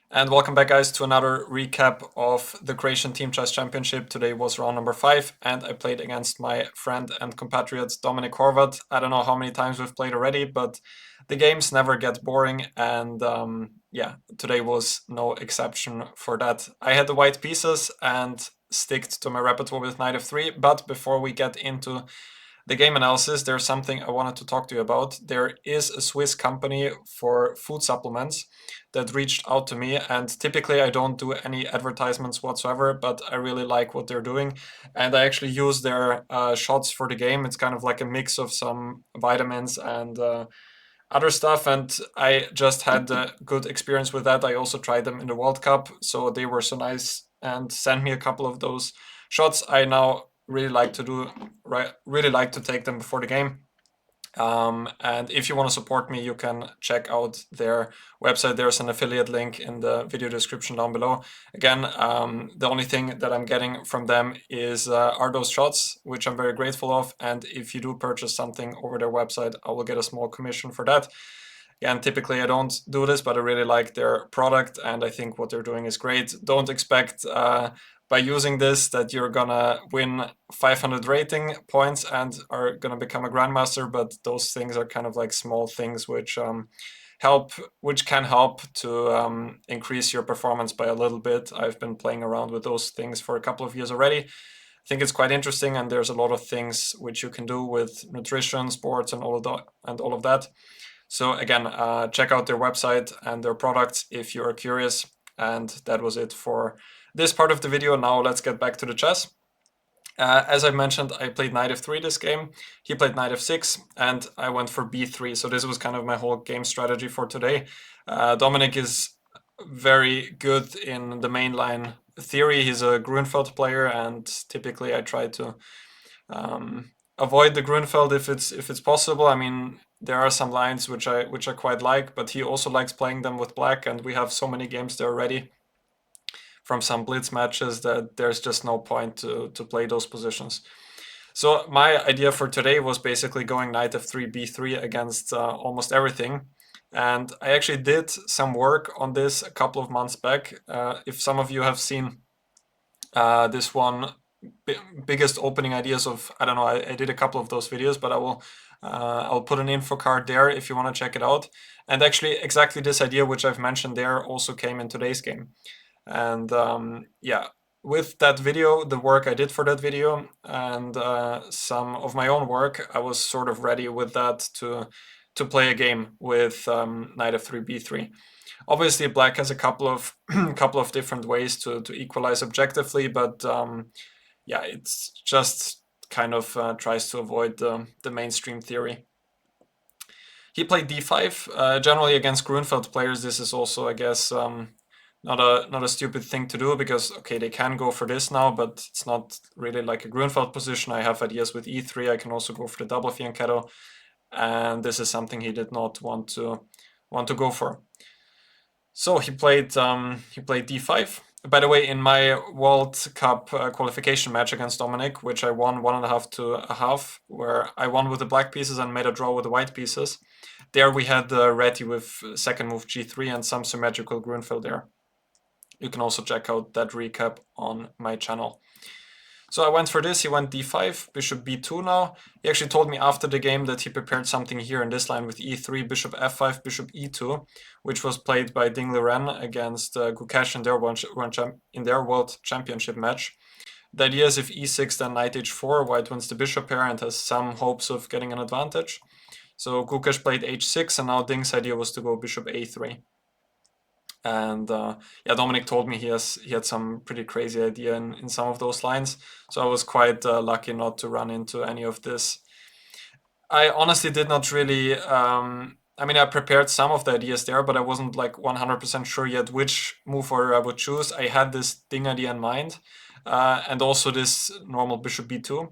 And welcome back, guys, to another recap of the Croatian Team Chess Championship. Today was round number 5, and I played against my friend and compatriot Dominik Horvath. I don't know how many times we've played already, but the games never get boring, and yeah, today was no exception for that. I had the white pieces and sticked to my repertoire with knight f3, but before we get into the game analysis, there's something I wanted to talk to you about. There is a Swiss company for food supplements that reached out to me, and typically I don't do any advertisements whatsoever, but I really like what they're doing, and I actually use their shots for the game. It's kind of like a mix of some vitamins and other stuff, and I just had a good experience with that. I also tried them in the World Cup, so they were so nice and sent me a couple of those shots. I now really like to do, really like to take them before the game. And if you want to support me, you can check out their website. There's an affiliate link in the video description down below. Again, the only thing that I'm getting from them are those shots, which I'm very grateful of. And if you do purchase something over their website, I will get a small commission for that. Again, typically I don't do this, but I really like their product, and I think what they're doing is great. Don't expect by using this that you're gonna win 500 rating points and are gonna become a grandmaster, but those things are kind of like small things which can help to increase your performance by a little bit. I've been playing around with those things for a couple of years already. I think it's quite interesting, and there's a lot of things which you can do with nutrition, sports, and all of that. So again, check out their website and their products if you are curious. And that was it for this part of the video. Now let's get back to the chess. As I mentioned, I played knight f3 this game. He played knight f6, and I went for b3. So this was kind of my whole game strategy for today. Dominik is very good in the mainline theory. He's a Grunfeld player, and typically I try to avoid the Grunfeld if it's possible. I mean, there are some lines which I quite like, but he also likes playing them with black, and we have so many games there already from some blitz matches that there's just no point to play those positions. So my idea for today was basically going knight f3, b3 against almost everything. And I actually did some work on this a couple of months back. If some of you have seen this one, biggest opening ideas of, I don't know, I did a couple of those videos, but I'll put an info card there if you want to check it out. And actually exactly this idea which I've mentioned there also came in today's game. And yeah, with that video, the work I did for that video, and some of my own work, I was sort of ready with that to play a game with knight f3, b3. Obviously, black has a couple of different ways to equalize objectively, but yeah, it's just kind of tries to avoid the mainstream theory. He played d5. Generally against Grunfeld players, this is also, I guess, not a stupid thing to do, because okay, they can go for this now, but it's not really like a Grunfeld position. I have ideas with e3. I can also go for the double fianchetto, and this is something he did not want to go for. So he played d5. By the way, in my World Cup qualification match against Dominik, which I won 1.5 to 1/2, where I won with the black pieces and made a draw with the white pieces, there we had the Reti with second move g3 and some symmetrical Grunfeld there. You can also check out that recap on my channel. So I went for this, he went d5, bishop b2 now. He actually told me after the game that he prepared something here in this line with e3, bishop f5, bishop e2, which was played by Ding Liren against Gukesh in their World Championship match. The idea is if e6, then knight h4, white wins the bishop pair and has some hopes of getting an advantage. So Gukesh played h6, and now Ding's idea was to go bishop a3. And yeah, Dominik told me he had some pretty crazy idea in some of those lines. So I was quite lucky not to run into any of this. I honestly did not really. I mean, I prepared some of the ideas there, but I wasn't like 100% sure yet which move order I would choose. I had this Ding idea in mind, and also this normal bishop b2.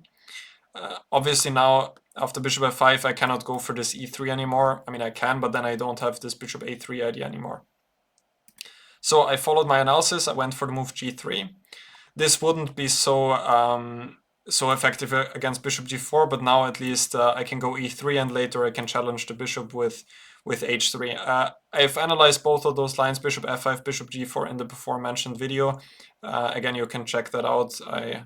Obviously now, after bishop f5, I cannot go for this e3 anymore. I mean, I can, but then I don't have this bishop a3 idea anymore. So I followed my analysis. I went for the move g3. This wouldn't be so effective against bishop g4, but now at least I can go e3, and later I can challenge the bishop with with h3. I've analyzed both of those lines, bishop f5, bishop g4, in the before mentioned video. Again, you can check that out. I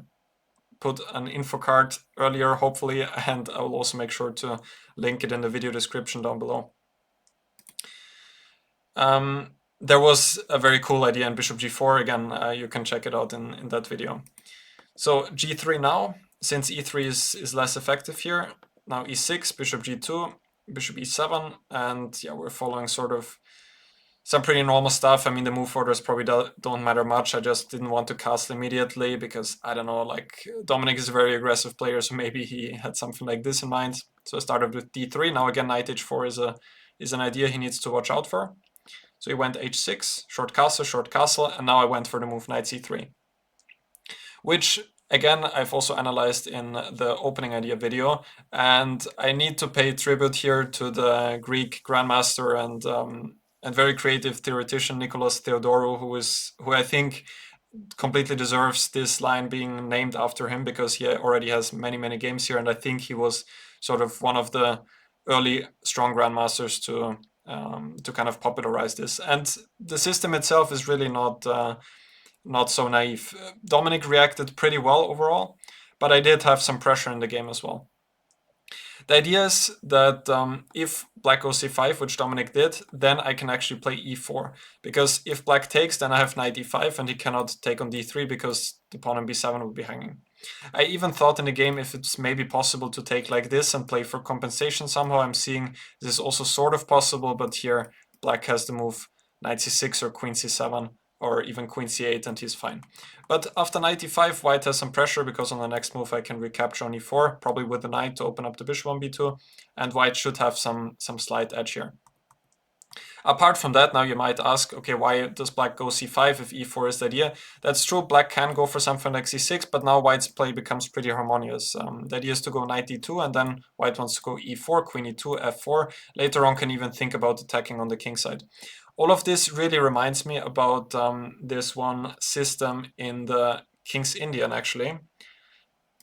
put an info card earlier, hopefully, and I will also make sure to link it in the video description down below. There was a very cool idea in bishop g4. Again, you can check it out in that video. So g3 now, since e3 is less effective here. Now e6, bishop g2, bishop e7, and yeah, we're following sort of some pretty normal stuff. I mean, the move orders probably don't matter much. I just didn't want to castle immediately because, I don't know, like, Dominik is a very aggressive player, so maybe he had something like this in mind. So I started with d3. Now again, knight h4 is an idea he needs to watch out for. So he went h6, short castle, and now I went for the move knight c3. Which, again, I've also analyzed in the opening idea video, and I need to pay tribute here to the Greek grandmaster and very creative theoretician Nicholas Theodorou, who I think completely deserves this line being named after him, because he already has many games here, and I think he was sort of one of the early strong grandmasters to kind of popularize this. And the system itself is really not so naive. Dominik reacted pretty well overall, but I did have some pressure in the game as well. The idea is that if black goes c5, which Dominik did, then I can actually play e4. Because if black takes, then I have knight e5, and he cannot take on d3 because the pawn on b7 would be hanging. I even thought in the game if it's maybe possible to take like this and play for compensation somehow. I'm seeing this is also sort of possible, but here black has the move knight c6 or queen c7 or even queen c8, and he's fine. But after knight e5, white has some pressure because on the next move I can recapture on e4, probably with the knight to open up the bishop on b2, and white should have some slight edge here. Apart from that, now you might ask, okay, why does black go c5 if e4 is the idea? That's true, black can go for something like c6, but now white's play becomes pretty harmonious. The idea is to go knight d2, and then white wants to go e4, queen e2, f4. Later on can even think about attacking on the king side. All of this really reminds me about this one system in the King's Indian, actually,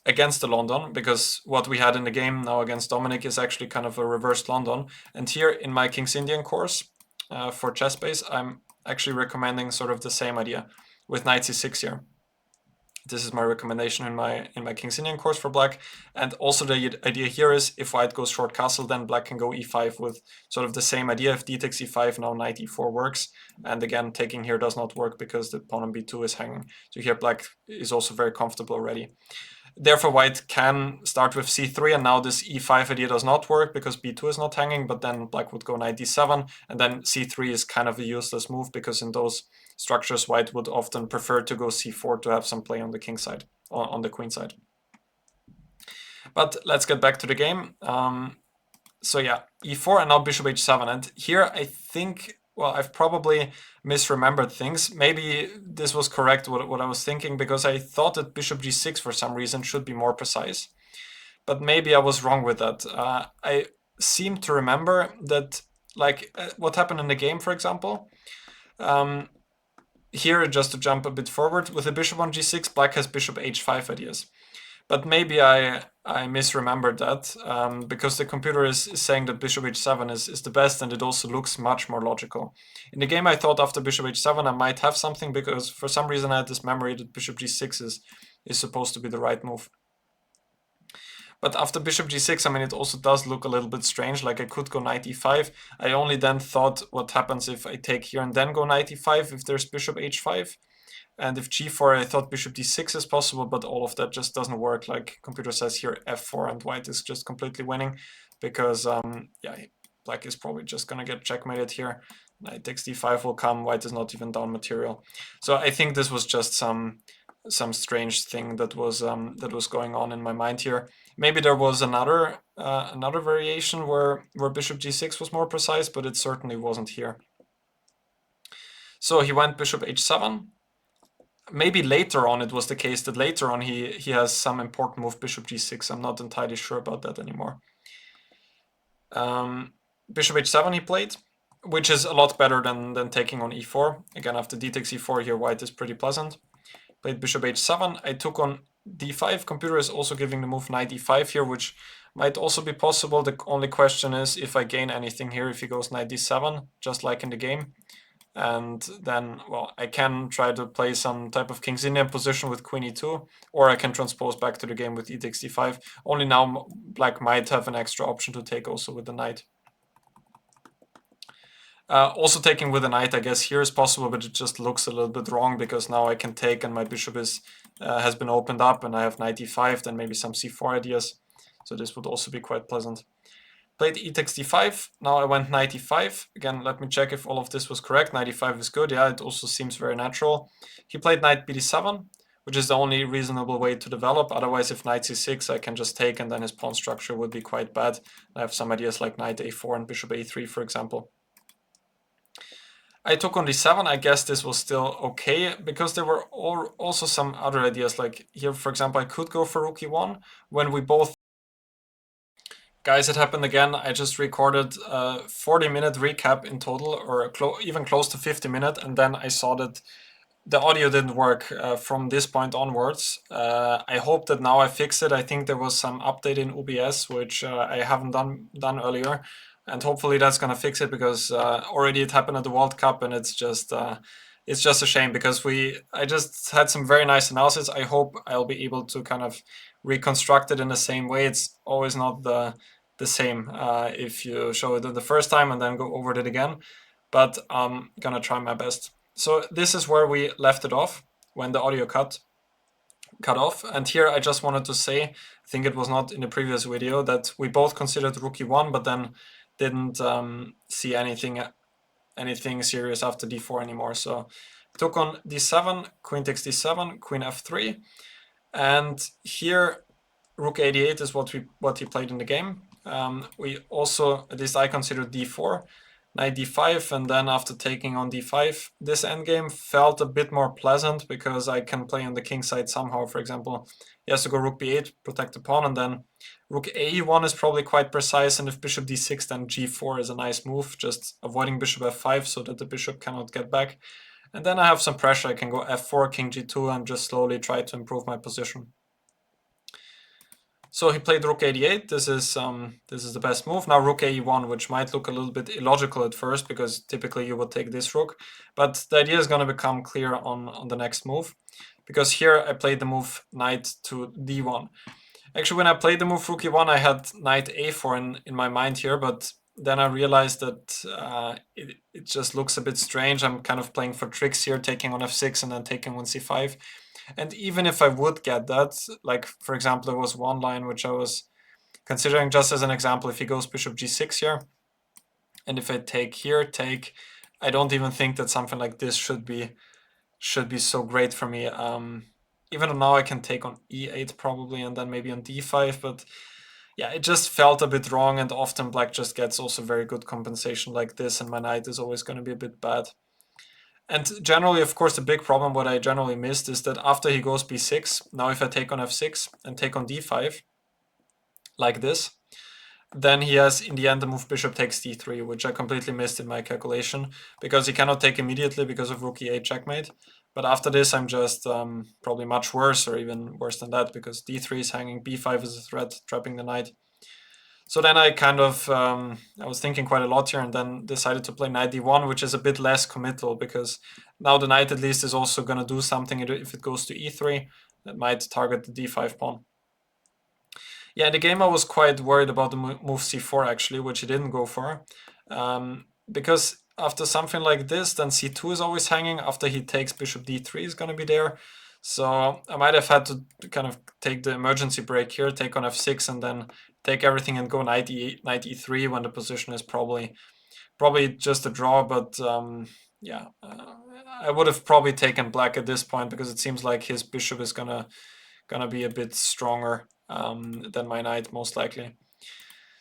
agained the London, because what we had in the game now against Dominik is actually kind of a reversed London. And here in my King's Indian course for ChessBase, I'm actually recommending sort of the same idea with knight c6 here. This is my recommendation in my King's Indian course for black. And also the idea here is if white goes short castle, then black can go e5 with sort of the same idea. If d takes e5, now knight e4 works. And again, taking here does not work because the pawn on b2 is hanging. So here black is also very comfortable already. Therefore, white can start with c3, and now this e5 idea does not work because b2 is not hanging, but then black would go knight d7, and then c3 is kind of a useless move because in those structures, white would often prefer to go c4 to have some play on the king side, on the queen side. But let's get back to the game. So yeah, e4 and now bishop h7, and here I think, well, I've probably misremembered things. Maybe this was correct, what I was thinking, because I thought that bishop g6 for some reason should be more precise. But maybe I was wrong with that. I seem to remember that, like, what happened in the game, for example. Here, just to jump a bit forward, with the bishop on g6, black has bishop h5 ideas. But maybe I misremembered that because the computer is saying that bishop h7 is the best, and it also looks much more logical. In the game I thought after bishop h7 I might have something, because for some reason I had this memory that bishop g6 is supposed to be the right move. But after bishop g6, I mean, it also does look a little bit strange, like I could go knight e5. I only then thought what happens if I take here and then go knight e5 if there's bishop h5. And if g4, I thought bishop d6 is possible, but all of that just doesn't work. Like computer says here, f4, and white is just completely winning because, yeah, black is probably just going to get checkmated here. Knight takes d5 will come, white is not even down material. So I think this was just some strange thing that was going on in my mind here. Maybe there was another variation where bishop g6 was more precise, but it certainly wasn't here. So he went bishop h7. Maybe later on it was the case that later on he has some important move, bishop g6. I'm not entirely sure about that anymore. Bishop h7 he played, which is a lot better than taking on e4. Again, after d takes e4 here, white is pretty pleasant. Played bishop h7. I took on d5, computer is also giving the move knight e5 here, which might also be possible. The only question is if I gain anything here, if he goes knight d7, just like in the game. And then, well, I can try to play some type of King's Indian position with queen e2, or I can transpose back to the game with e takes d5. Only now black might have an extra option to take also with the knight. Also taking with a knight, I guess here is possible, but it just looks a little bit wrong because now I can take and my bishop is has been opened up and I have knight e5, then maybe some c4 ideas. So this would also be quite pleasant. Played e takes d5, now I went knight e5. Again, let me check if all of this was correct. Knight e5 is good, yeah, it also seems very natural. He played knight bd7, which is the only reasonable way to develop. Otherwise, if knight c6, I can just take and then his pawn structure would be quite bad. I have some ideas like knight a4 and bishop a3, for example. I took on d7. I guess this was still okay because there were also some other ideas. Like here, for example, I could go for rook e1 when we both... Guys, it happened again. I just recorded a 40-minute recap in total, or even close to 50 minutes, and then I saw that the audio didn't work from this point onwards. I hope that now I fixed it. I think there was some update in OBS, which I haven't done earlier. And hopefully that's gonna fix it because already it happened at the World Cup and it's just a shame because I just had some very nice analysis. I hope I'll be able to kind of reconstruct it in the same way. It's always not the same if you show it the first time and then go over it again, but I'm gonna try my best. So this is where we left it off when the audio cut off. And here I just wanted to say, I think it was not in the previous video, that we both considered rook e1, but then didn't see anything serious after d4 anymore. So took on d7, queen takes d7, queen f3, and here rook a8 is what he played in the game. We also, at least I considered d4, knight d5, and then after taking on d5, this endgame felt a bit more pleasant because I can play on the king side somehow. For example, he has to go rook b8, protect the pawn, and then rook a1 is probably quite precise, and if bishop d6, then g4 is a nice move, just avoiding bishop f5 so that the bishop cannot get back. And then I have some pressure. I can go f4, king g2, and just slowly try to improve my position. So he played rook a8. This is the best move. Now rook a1, which might look a little bit illogical at first because typically you would take this rook, but the idea is going to become clear on the next move, because here I played the move knight to d1. Actually, when I played the move rook e1, I had knight a4 in my mind here, but then I realized that it just looks a bit strange. I'm kind of playing for tricks here, taking on f6 and then taking on c5. And even if I would get that, like for example, there was one line which I was considering just as an example. If he goes bishop g6 here, and if I take here, I don't even think that something like this should be so great for me. Even though now I can take on e8 probably, and then maybe on d5, but yeah, it just felt a bit wrong, and often black just gets also very good compensation like this, and my knight is always going to be a bit bad. And generally, of course, the big problem, what I generally missed, is that after he goes b6, now if I take on f6 and take on d5, like this, then he has, in the end, the move bishop takes d3, which I completely missed in my calculation, because he cannot take immediately because of rook e8 checkmate. But after this, I'm just probably much worse, or even worse than that, because d3 is hanging, b5 is a threat, trapping the knight. So then I kind of, I was thinking quite a lot here and then decided to play knight d1, which is a bit less committal because now the knight at least is also going to do something if it goes to e3 that might target the d5 pawn. Yeah, in the game I was quite worried about the move c4 actually, which he didn't go for. Because after something like this, then c2 is always hanging. After he takes bishop d3 is going to be there. So I might have had to kind of take the emergency break here, take on f6, and then take everything and go knight e3 when the position is probably just a draw. But yeah, I would have probably taken black at this point because it seems like his bishop is gonna be a bit stronger than my knight, most likely.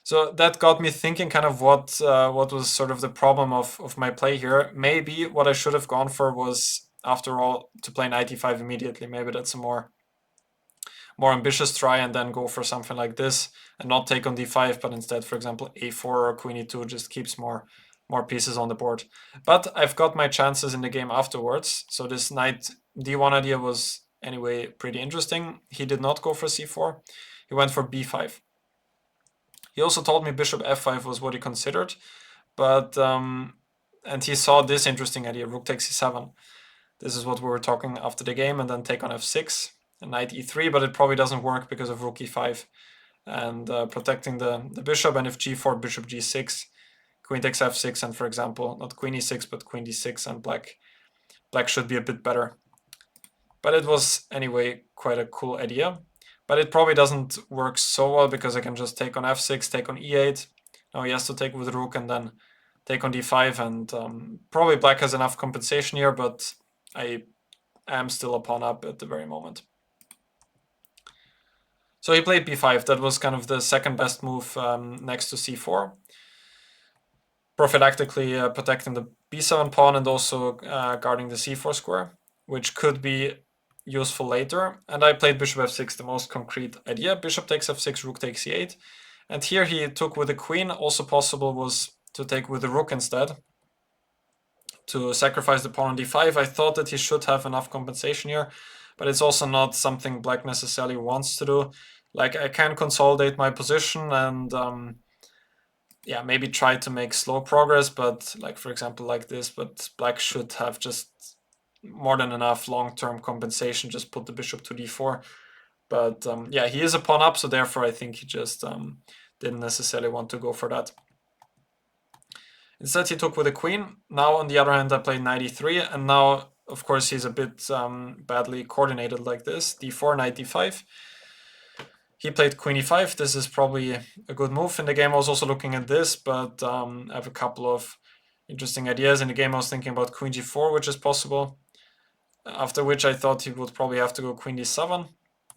So that got me thinking kind of what was sort of the problem of my play here. Maybe what I should have gone for was, after all, to play knight e5 immediately. Maybe that's a more ambitious try, and then go for something like this and not take on d5, but instead, for example, a4 or queen e2 just keeps more pieces on the board. But I've got my chances in the game afterwards. So this knight d1 idea was anyway pretty interesting. He did not go for c4. He went for b5. He also told me bishop f5 was what he considered, but and he saw this interesting idea, rook takes c7. This is what we were talking after the game, and then take on f6, and knight e3, but it probably doesn't work because of rook e5 and protecting the bishop, and if g4, bishop g6, queen takes f6, and for example, not queen e6, but queen d6, and black should be a bit better. But it was anyway quite a cool idea. But it probably doesn't work so well because I can just take on f6, take on e8. Now he has to take with rook and then take on d5, and probably black has enough compensation here, but I am still a pawn up at the very moment. So he played b5. That was kind of the second best move next to c4. Prophylactically protecting the b7 pawn and also guarding the c4 square, which could be useful later. And I played bishop f6, the most concrete idea. Bishop takes f6, rook takes c8. And here he took with the queen. Also possible was to take with the rook instead, to sacrifice the pawn on d5. I thought that he should have enough compensation here, but it's also not something black necessarily wants to do. Like, I can consolidate my position and yeah, maybe try to make slow progress, but like, for example, like this, but black should have just more than enough long-term compensation, just put the bishop to d4. But yeah, he is a pawn up, so therefore I think he just didn't necessarily want to go for that. Instead, he took with the queen. Now, on the other hand, I played knight e3, and now, of course, he's a bit badly coordinated like this. d4, knight d5. He played queen e5. This is probably a good move in the game. I was also looking at this, but I have a couple of interesting ideas. In the game, I was thinking about queen g4, which is possible. After which I thought he would probably have to go queen d7.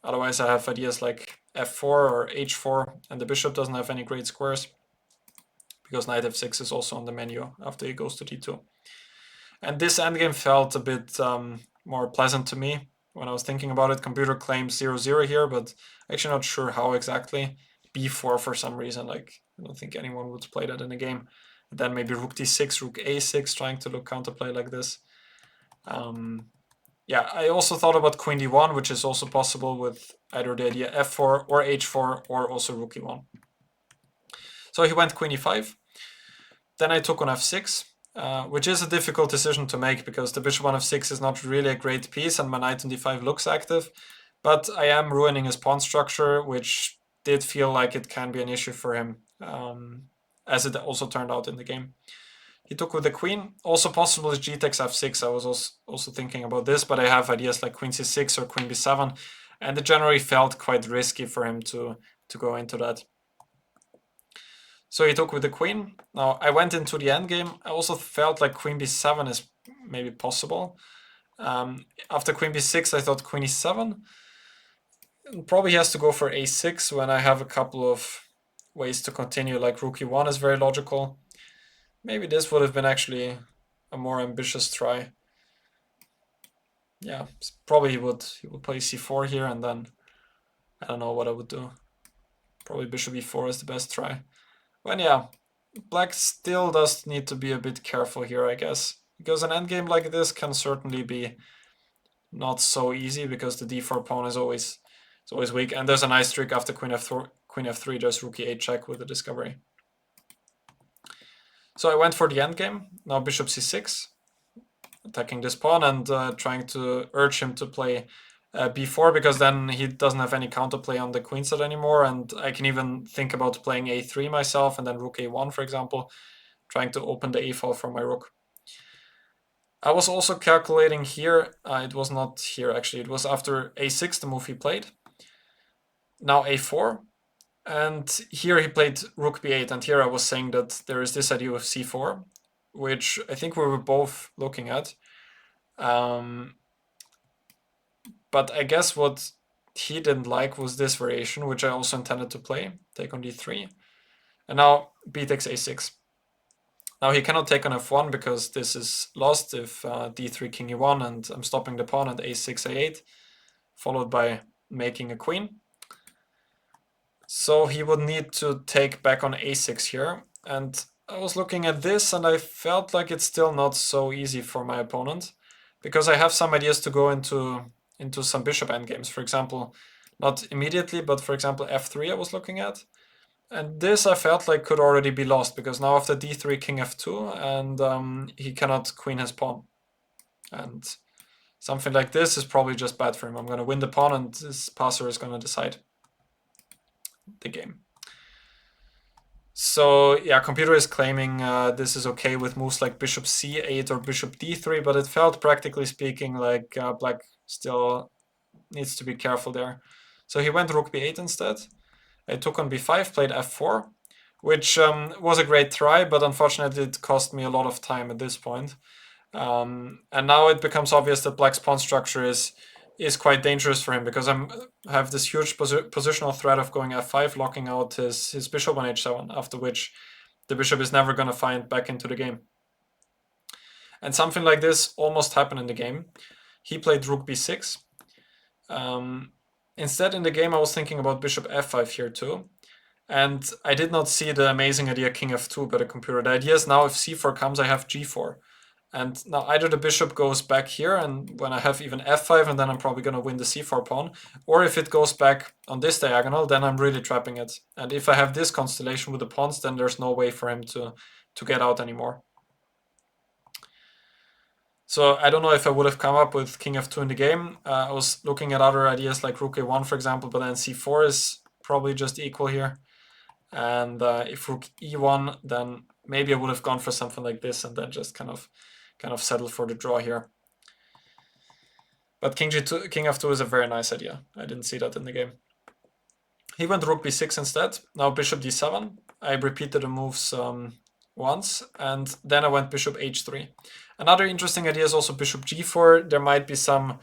Otherwise, I have ideas like f4 or h4, and the bishop doesn't have any great squares, because knight f6 is also on the menu after he goes to d2. And this endgame felt a bit more pleasant to me when I was thinking about it. Computer claims 0-0 here, but actually not sure how exactly. b4 for some reason, like I don't think anyone would play that in a game. And then maybe rook d6, rook a6, trying to look counterplay like this. Yeah, I also thought about queen d1, which is also possible with either the idea f4 or h4 or also rook e1. So he went queen e5. Then I took on f6, which is a difficult decision to make because the bishop on f6 is not really a great piece and my knight on d5 looks active. But I am ruining his pawn structure, which did feel like it can be an issue for him, as it also turned out in the game. He took with the queen. Also possible is g takes f6. I was also thinking about this, but I have ideas like queen c6 or queen b7, and it generally felt quite risky for him to go into that. So he took with the queen. Now I went into the endgame. I also felt like queen b7 is maybe possible. After queen b6, I thought queen e7. Probably has to go for a6 when I have a couple of ways to continue, like rook e1 is very logical. Maybe this would have been actually a more ambitious try. Yeah, probably he would play c4 here, and then I don't know what I would do. Probably bishop e4 is the best try. But yeah, black still does need to be a bit careful here, I guess, because an endgame like this can certainly be not so easy because the d4 pawn is always weak, and there's a nice trick after queen f3. There's rook e8 check with the discovery. So I went for the endgame. Now bishop c6, attacking this pawn and trying to urge him to play b4, because then he doesn't have any counterplay on the queen side anymore, and I can even think about playing a3 myself and then rook a1, for example, trying to open the a file for my rook. I was also calculating here, it was not here actually, it was after a6, the move he played. Now a4, and here he played rook b8, and here I was saying that there is this idea of c4, which I think we were both looking at. But I guess what he didn't like was this variation, which I also intended to play, take on d3. And now b takes a6. Now he cannot take on f1 because this is lost if d3 king e1, and I'm stopping the pawn at a6 a8, followed by making a queen. So he would need to take back on a6 here, and I was looking at this and I felt like it's still not so easy for my opponent, because I have some ideas to go into into some bishop endgames. For example, not immediately, but for example f3 I was looking at. And this I felt like could already be lost, because now after d3, king f2, and he cannot queen his pawn. And something like this is probably just bad for him. I'm going to win the pawn, and this passer is going to decide the game. So yeah, computer is claiming this is okay with moves like bishop c8 or bishop d3, but it felt, practically speaking, like black still needs to be careful there. So he went rook b8 instead. I took on b5, played f4, which was a great try, but unfortunately it cost me a lot of time at this point. And now it becomes obvious that black's pawn structure is quite dangerous for him, because I have this huge positional threat of going f5, locking out his bishop on h7, after which the bishop is never going to find back into the game. And something like this almost happened in the game. He played rook b6. Instead, in the game, I was thinking about bishop f5 here too. And I did not see the amazing idea king f2 by the computer. The idea is now if c4 comes, I have g4. And now either the bishop goes back here, and when I have even f5, and then I'm probably going to win the c4 pawn, or if it goes back on this diagonal, then I'm really trapping it. And if I have this constellation with the pawns, then there's no way for him to get out anymore. So I don't know if I would have come up with king f2 in the game. I was looking at other ideas like rook a1, for example, but then c4 is probably just equal here. And if rook e1, then maybe I would have gone for something like this, and then just kind of settle for the draw here. But king g2, king f2 is a very nice idea. I didn't see that in the game. He went rook b6 instead. Now bishop d7. I repeated the moves once, and then I went bishop h3. Another interesting idea is also bishop g4. There might be some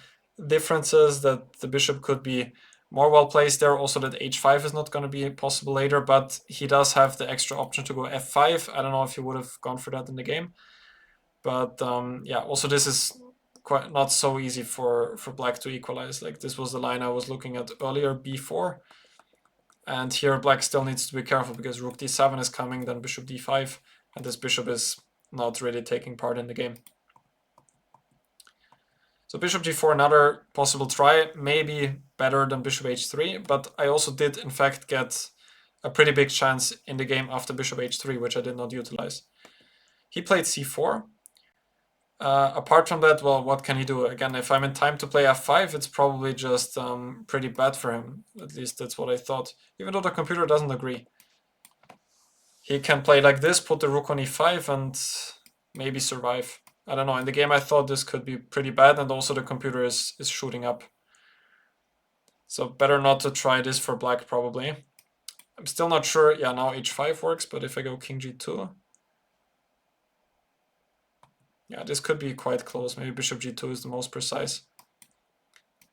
differences that the bishop could be more well placed there. Also that h5 is not going to be possible later, but he does have the extra option to go f5. I don't know if he would have gone for that in the game. But yeah, also this is quite not so easy for black to equalize. Like this was the line I was looking at earlier, b4. And here black still needs to be careful, because rook d7 is coming, then bishop d5, and this bishop is not really taking part in the game. So bishop g4, another possible try, maybe better than bishop h3, but I also did in fact get a pretty big chance in the game after bishop h3, which I did not utilize. He played c4. Apart from that, well, what can he do? Again, if I'm in time to play f5, it's probably just pretty bad for him. At least that's what I thought, even though the computer doesn't agree. He can play like this, put the rook on e5, and maybe survive. I don't know. In the game, I thought this could be pretty bad, and also the computer is shooting up. So better not to try this for black, probably. I'm still not sure. Yeah, now h5 works, but if I go king g2... yeah, this could be quite close. Maybe bishop g2 is the most precise.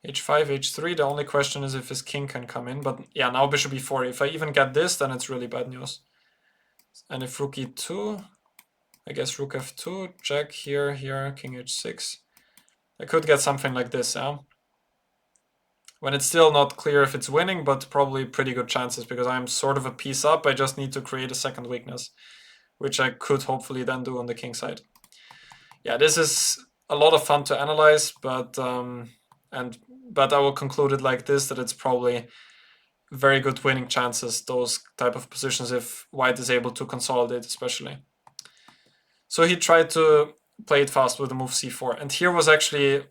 h5, h3. The only question is if his king can come in. But yeah, now bishop e4. If I even get this, then it's really bad news. And if rook e2, I guess rook f2, check here, king h6. I could get something like this, yeah? When it's still not clear if it's winning, but probably pretty good chances, because I'm sort of a piece up. I just need to create a second weakness, which I could hopefully then do on the king side. Yeah, this is a lot of fun to analyze, but I will conclude it like this, that it's probably very good winning chances, those type of positions, if white is able to consolidate especially. So he tried to play it fast with the move c4, and here was actually,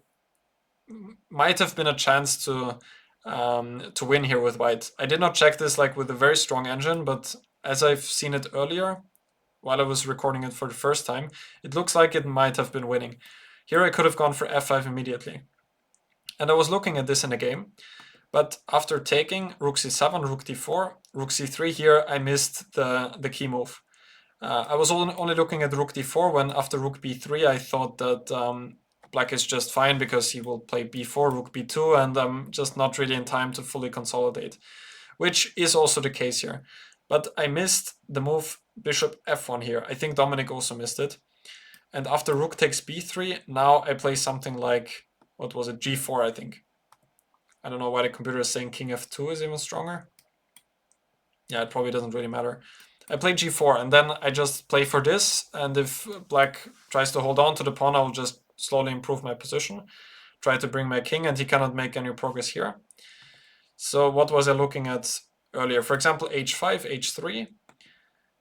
might have been a chance to win here with white. I did not check this like with a very strong engine, but as I've seen it earlier, while I was recording it for the first time, it looks like it might have been winning. Here I could have gone for f5 immediately. And I was looking at this in the game, but after taking rook c7, rook d4, rook c3, here I missed the key move. I was only looking at rook d4 when after rook b3 I thought that black is just fine because he will play b4, rook b2, and I'm just not really in time to fully consolidate, which is also the case here. But I missed the move bishop f1 here. I think Dominik also missed it. And after rook takes b3, now I play something like, what was it, g4, I think. I don't know why the computer is saying king f2 is even stronger. Yeah, it probably doesn't really matter. I play g4, and then I just play for this, and if black tries to hold on to the pawn, I will just slowly improve my position. try to bring my king, and he cannot make any progress here. So what was I looking at earlier? For example, h5, h3.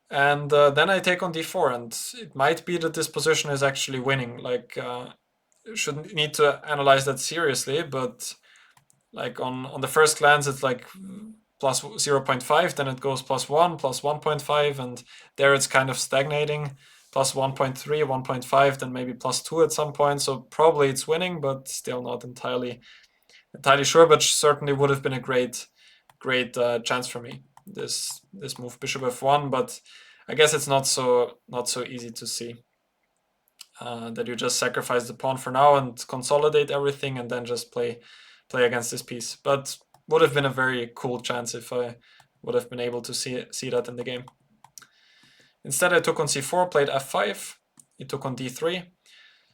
And then I take on d4, and it might be that this position is actually winning. Like, shouldn't need to analyze that seriously, but like on the first glance, it's like plus 0.5, then it goes plus 1, plus 1.5, and there it's kind of stagnating. Plus 1.3, 1.5, then maybe plus 2 at some point. So probably it's winning, but still not entirely sure. But certainly would have been a great chance for me, this move bishop f1. But I guess it's not so easy to see that you just sacrifice the pawn for now and consolidate everything and then just play against this piece. But would have been a very cool chance if I would have been able to see that in the game. Instead, I took on c4, played f5. He took on d3.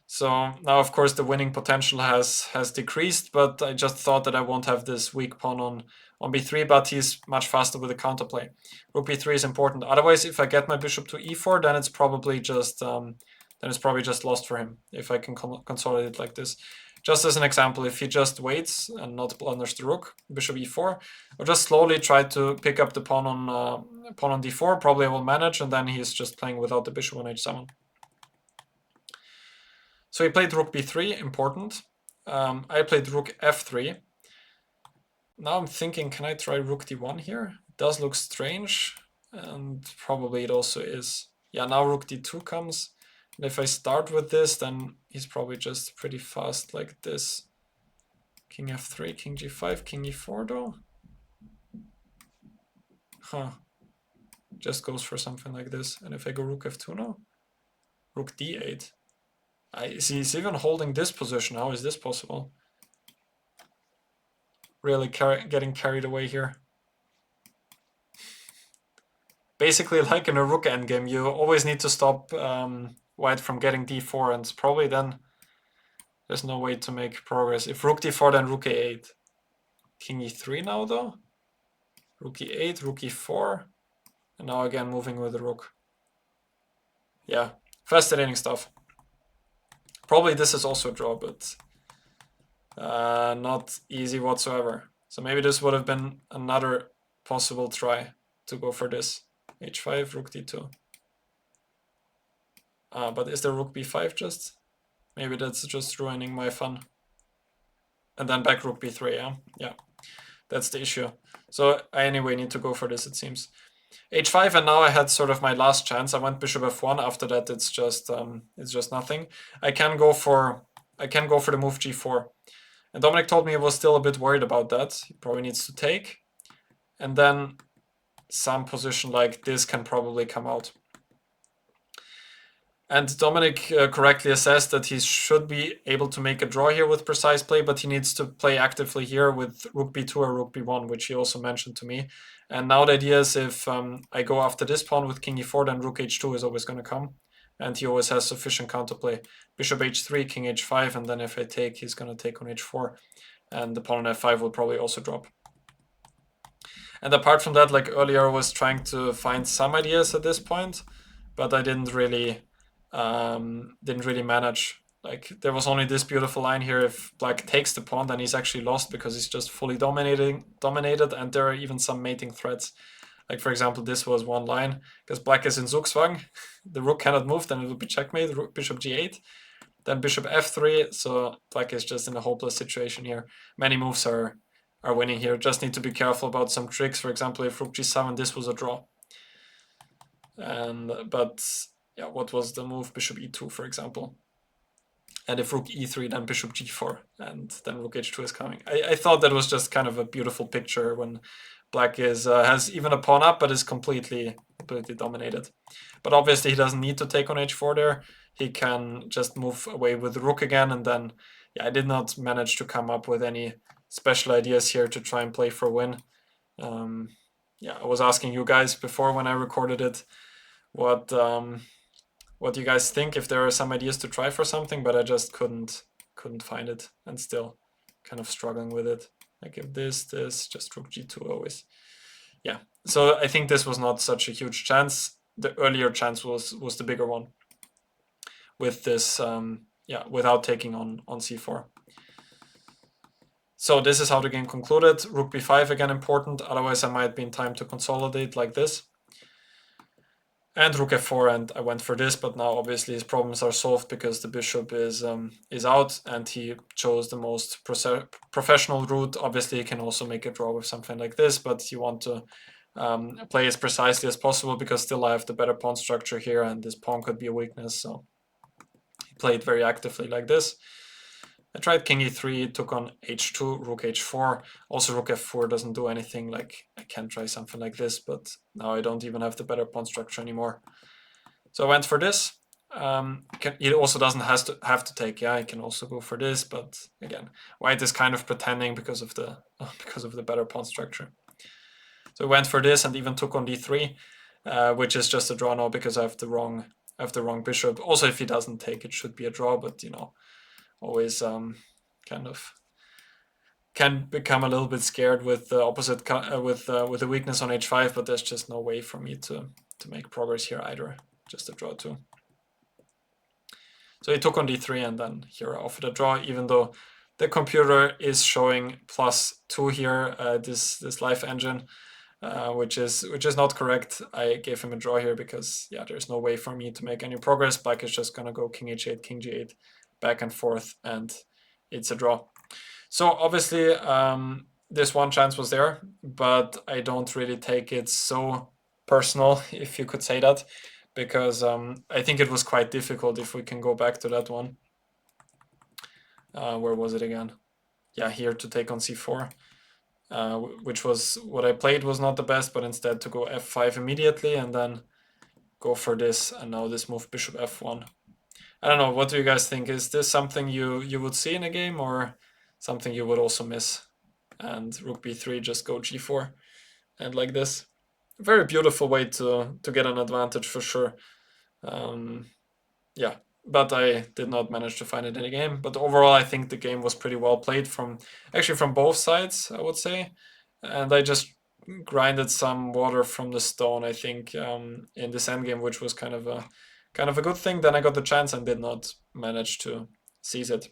So now, of course, the winning potential has decreased, but I just thought that I won't have this weak pawn on b3, but he's much faster with the counterplay. Rook b3 is important. Otherwise, if I get my bishop to e4, then it's probably just lost for him if I can consolidate like this. Just as an example, if he just waits and not blunders the rook, bishop e4, I'll just slowly try to pick up the pawn on d4. Probably I will manage, and then he's just playing without the bishop on h7. So he played rook b3, important. I played rook f3. Now I'm thinking, can I try rook d1 here? It does look strange, and probably it also is. Yeah, now rook d2 comes. And if I start with this, then he's probably just pretty fast like this. King f3, king g5, king e4 though. Huh. Just goes for something like this. And if I go rook f2 now? Rook d8. I see he's even holding this position. How is this possible? Really getting carried away here. Basically, like in a rook endgame, you always need to stop white from getting d4, and probably then there's no way to make progress. If rook d4, then rook a8. King e3 now, though. Rook e8, rook e4. And now again moving with the rook. Yeah, fascinating stuff. Probably this is also a draw, but not easy whatsoever. So maybe this would have been another possible try to go for this. h5, rook d2. But is there rook b5 just? Maybe that's just ruining my fun. And then back rook b3, yeah? Yeah, that's the issue. So I anyway need to go for this, it seems. h5, and now I had sort of my last chance. I went bishop f1. After that, it's just nothing. I can go for the move g4. And Dominik told me he was still a bit worried about that. He probably needs to take. And then some position like this can probably come out. And Dominik correctly assessed that he should be able to make a draw here with precise play, but he needs to play actively here with rook b2 or rook b1, which he also mentioned to me. And now the idea is if I go after this pawn with king e4, then rook h2 is always going to come. And he always has sufficient counterplay. Bishop h3, king h5, and then if I take, he's going to take on h4. And the pawn on f5 will probably also drop. And apart from that, like earlier, I was trying to find some ideas at this point, but I didn't really manage. Like there was only this beautiful line here. If black takes the pawn, then he's actually lost because he's just fully dominated, and there are even some mating threats. Like for example, this was one line because black is in Zugzwang. The rook cannot move, then it would be checkmate. Rook, bishop g8, then bishop f3. So black is just in a hopeless situation here. Many moves are winning here. Just need to be careful about some tricks. For example, if rook g7, this was a draw. But yeah, what was the move? Bishop e2, for example. And if rook e3, then bishop g4, and then rook h2 is coming. I thought that was just kind of a beautiful picture when black has even a pawn up, but is completely dominated. But obviously he doesn't need to take on h4 there. He can just move away with the rook again, and then yeah, I did not manage to come up with any special ideas here to try and play for a win. Yeah, I was asking you guys before when I recorded it what you guys think, if there are some ideas to try for something, but I just couldn't find it, and still kind of struggling with it. Like if this, just rook g2 always. Yeah, so I think this was not such a huge chance. The earlier chance was the bigger one with this, yeah, without taking on c4. So this is how the game concluded. Rook b5 again important, otherwise I might be in time to consolidate like this. And rook f4, and I went for this, but now obviously his problems are solved because the bishop is out, and he chose the most professional route. Obviously, he can also make a draw with something like this, but you want to play as precisely as possible because still I have the better pawn structure here, and this pawn could be a weakness. So he played very actively like this. I tried king e3, took on h2, rook h4. Also rook f4 doesn't do anything. Like I can try something like this, but now I don't even have the better pawn structure anymore. So I went for this. He also doesn't have to take. Yeah, I can also go for this, but again, white is kind of pretending because of the better pawn structure. So I went for this and even took on d3, which is just a draw now because I have the wrong bishop. Also, if he doesn't take, it should be a draw, but you know, always kind of can become a little bit scared with the opposite with a weakness on h5, but there's just no way for me to make progress here either. Just a draw too. So he took on d3, and then here I offered a draw, even though the computer is showing +2 here, this live engine, which is not correct. I gave him a draw here because yeah, there's no way for me to make any progress. Black is just gonna go king h8, king g8, back and forth, and it's a draw. So obviously this one chance was there, but I don't really take it so personal, if you could say that, because I think it was quite difficult. If we can go back to that one. Where was it again? Yeah, here to take on c4, which was what I played was not the best, but instead to go f5 immediately and then go for this, and now this move bishop f1. I don't know, what do you guys think? Is this something you would see in a game, or something you would also miss? And rook b3, just go g4, and like this. Very beautiful way to get an advantage for sure. Yeah, but I did not manage to find it in a game. But overall, I think the game was pretty well played from both sides, I would say. And I just grinded some water from the stone, I think, in this endgame, which was kind of a good thing. Then I got the chance and did not manage to seize it.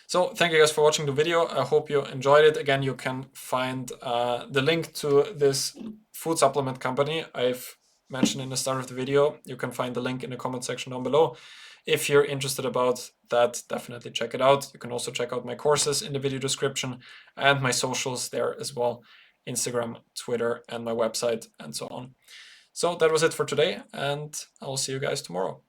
So thank you guys for watching the video. I hope you enjoyed it. Again, you can find the link to this food supplement company I've mentioned in the start of the video. You can find the link in the comment section down below. If you're interested about that, definitely check it out. You can also check out my courses in the video description and my socials there as well. Instagram, Twitter, and my website, and so on. So that was it for today, and I'll see you guys tomorrow.